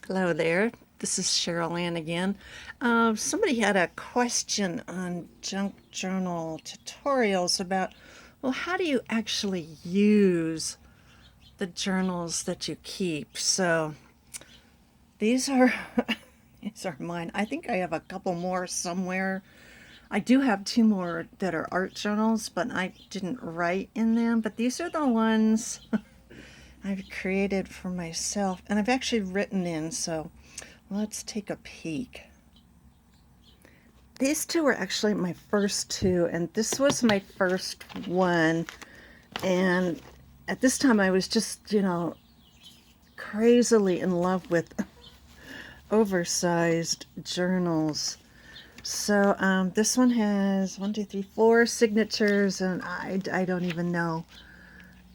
Hello there. This is Cheryl Ann again. Somebody had a question on junk journal tutorials about, well, how do you actually use the journals that you keep? So these are these are mine. I think I have a couple more somewhere. I do have two more that are art journals, but I didn't write in them. But these are the ones I've created for myself, and I've actually written in. So let's take a peek. These two were actually my first two, and this was my first one. And at this time, I was just, crazily in love with oversized journals. So this one has 4 signatures, and I don't even know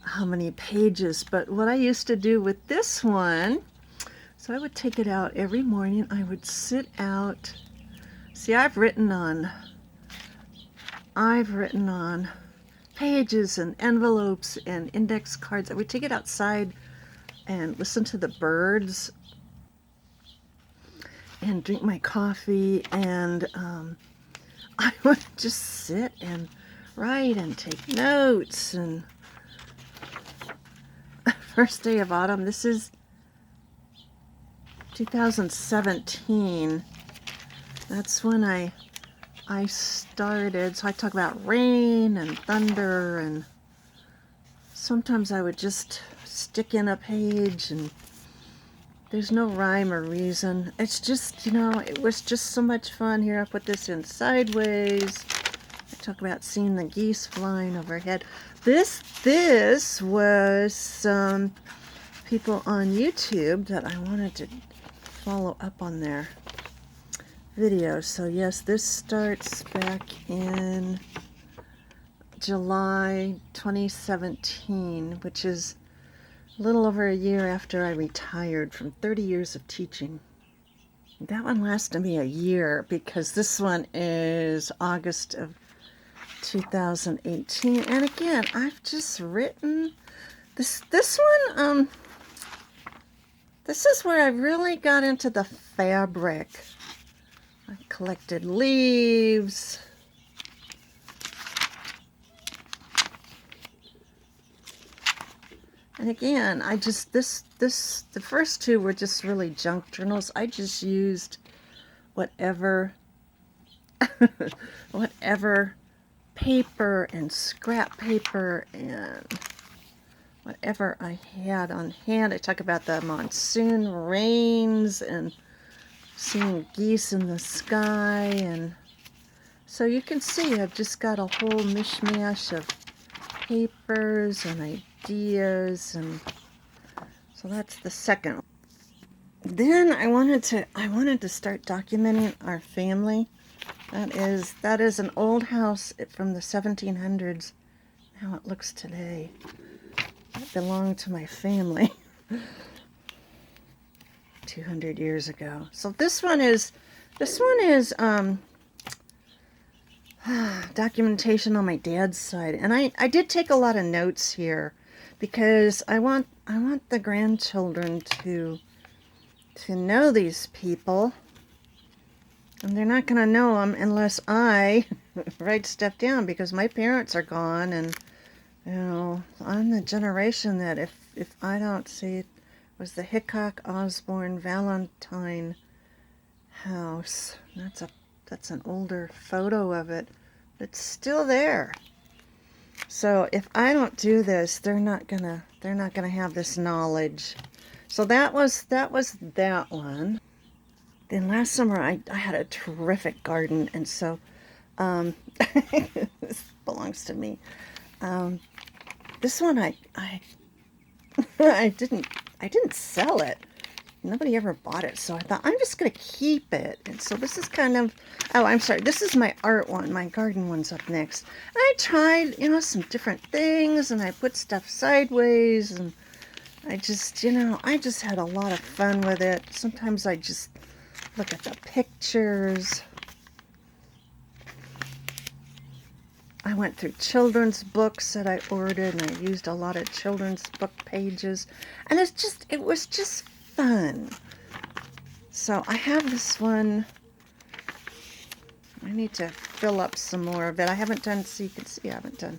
how many pages. But what I used to do with this one, so I would take it out every morning. I would sit out. See, I've written on pages and envelopes and index cards. I would take it outside and listen to the birds and drink my coffee, and I would just sit and write and take notes. And first day of autumn, this is 2017. That's when I started. So I talk about rain and thunder, and sometimes I would just stick in a page, and there's no rhyme or reason. It's just, it was just so much fun. Here, I put this in sideways. I talk about seeing the geese flying overhead. This was some people on YouTube that I wanted to follow up on their videos. So yes, this starts back in July 2017, which is a little over a year after I retired from 30 years of teaching. That one lasted me a year because this one is August of 2018. And again, I've just written this one. This is where I really got into the fabric. I collected leaves. And again, I just, the first two were just really junk journals. I just used whatever, whatever paper and scrap paper and whatever I had on hand. I talk about the monsoon rains and seeing geese in the sky. And so you can see I've just got a whole mishmash of papers and ideas, and so that's the second. Then I wanted to start documenting our family. That is an old house from the 1700s. How it looks today. It belonged to my family 200 years ago. So this one is documentation on my dad's side, and I did take a lot of notes here because I want the grandchildren to know these people, and they're not going to know them unless I write stuff down, because my parents are gone, and I'm the generation that if I don't see it, was the Hickok Osborne Valentine house. That's an older photo of it. It's still there. So if I don't do this, they're not gonna have this knowledge. So that was that one. Then last summer I had a terrific garden, and so this belongs to me. This one I I didn't sell it. Nobody ever bought it, so I thought I'm just going to keep it. And so this is kind of, oh, I'm sorry, this is my art one. My garden one's up next. And I tried, some different things, and I put stuff sideways, and I just, I just had a lot of fun with it. Sometimes I just look at the pictures. I went through children's books that I ordered, and I used a lot of children's book pages. And it was just fun. So I have this one. I need to fill up some more of it. I haven't done, so you can see I haven't done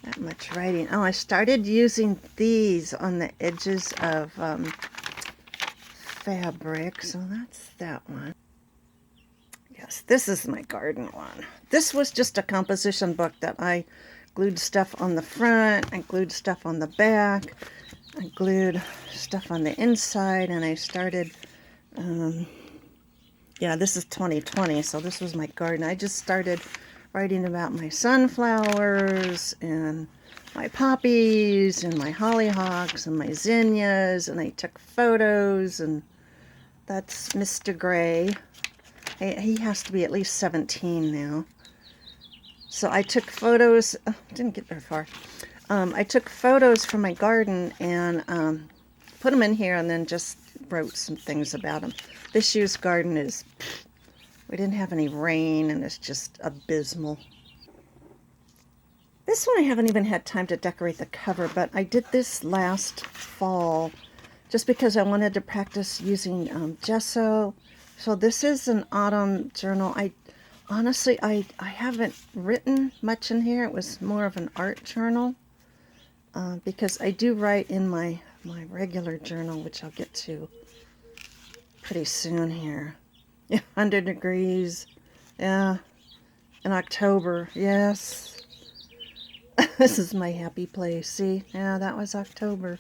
that much writing. Oh, I started using these on the edges of fabric. So that's that one. Yes, this is my garden one. This was just a composition book that I glued stuff on the front, I glued stuff on the back, I glued stuff on the inside, and I started, yeah, this is 2020, so this was my garden. I just started writing about my sunflowers and my poppies and my hollyhocks and my zinnias, and I took photos, and that's Mr. Gray. He has to be at least 17 now. So I took photos, oh, didn't get very far. I took photos from my garden and put them in here and then just wrote some things about them. This year's garden is, we didn't have any rain and it's just abysmal. This one I haven't even had time to decorate the cover, but I did this last fall just because I wanted to practice using gesso. So this is an autumn journal. Honestly, I haven't written much in here. It was more of an art journal because I do write in my regular journal, which I'll get to pretty soon here. Yeah, 100 degrees. Yeah, in October. Yes. This is my happy place. See? Yeah, that was October.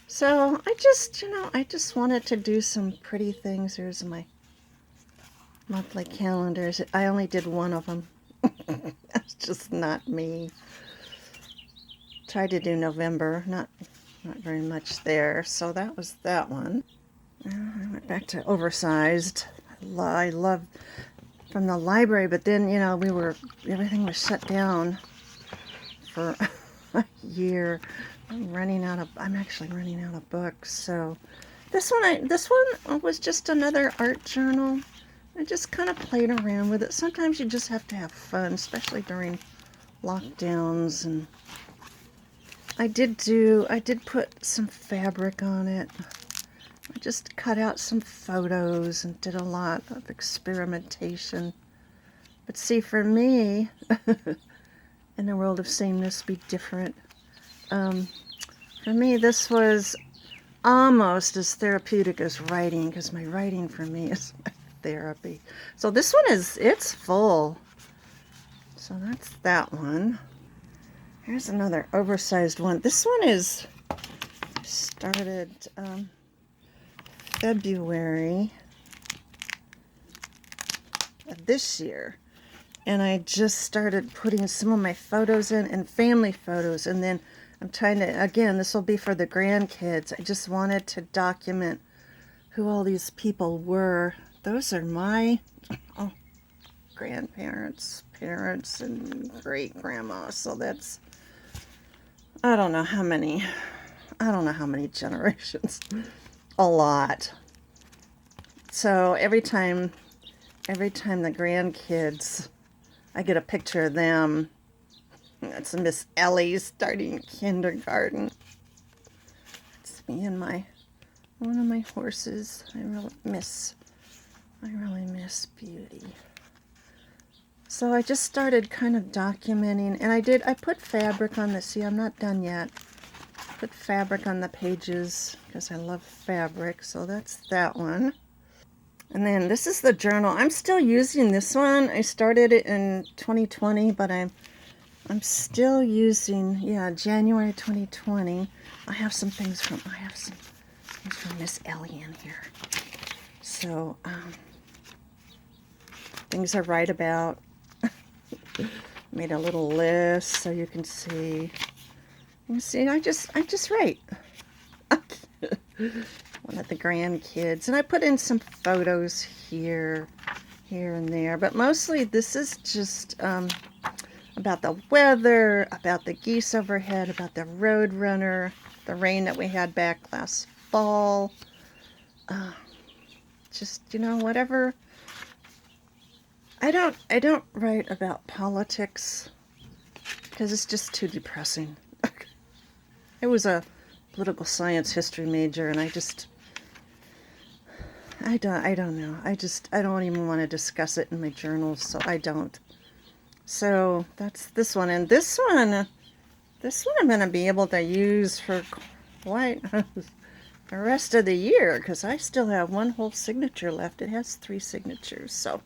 So I just, I just wanted to do some pretty things. Here's my monthly calendars. I only did one of them. That's just not me. Tried to do November, not very much there. So that was that one. I went back to oversized. I love from the library, but then everything was shut down for a year. I'm actually running out of books. So this one was just another art journal. I just kind of played around with it. Sometimes you just have to have fun, especially during lockdowns. And I did put some fabric on it. I just cut out some photos and did a lot of experimentation. But see, for me, in the world of sameness, be different. For me, this was almost as therapeutic as writing, because my writing for me is my therapy. So this one it's full. So that's that one. Here's another oversized one. This one is started February of this year. And I just started putting some of my photos in and family photos. And then I'm trying to, again, this will be for the grandkids. I just wanted to document who all these people were. Those are my grandparents, parents, and great-grandma. So that's, I don't know how many generations. A lot. So every time the grandkids, I get a picture of them. That's Miss Ellie starting kindergarten. It's me and one of my horses. I really miss Beauty. So I just started kind of documenting, and I put fabric on this. See, I'm not done yet. Put fabric on the pages because I love fabric. So that's that one. And then this is the journal. I'm still using this one. I started it in 2020, but I'm still using, January 2020. I have some things from Miss Ellie in here. So, things I write about. Made a little list so you can see. You see, I just write. One of the grandkids. And I put in some photos here and there. But mostly this is just about the weather, about the geese overhead, about the roadrunner, the rain that we had back last fall. Just, whatever. I don't write about politics because it's just too depressing. I was a political science history major, and I don't know. I don't even want to discuss it in my journals, so I don't. So that's this one. And this one I'm going to be able to use for quite the rest of the year, because I still have one whole signature left. It has 3 signatures. So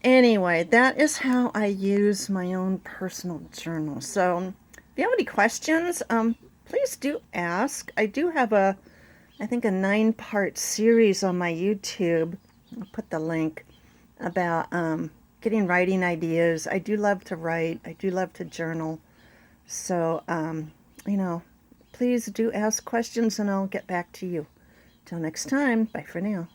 anyway, that is how I use my own personal journal. So if you have any questions, please do ask. I do have I think a 9-part series on my YouTube. I'll put the link about getting writing ideas. I do love to write. I do love to journal. So, you know, please do ask questions and I'll get back to you. Till next time, bye for now.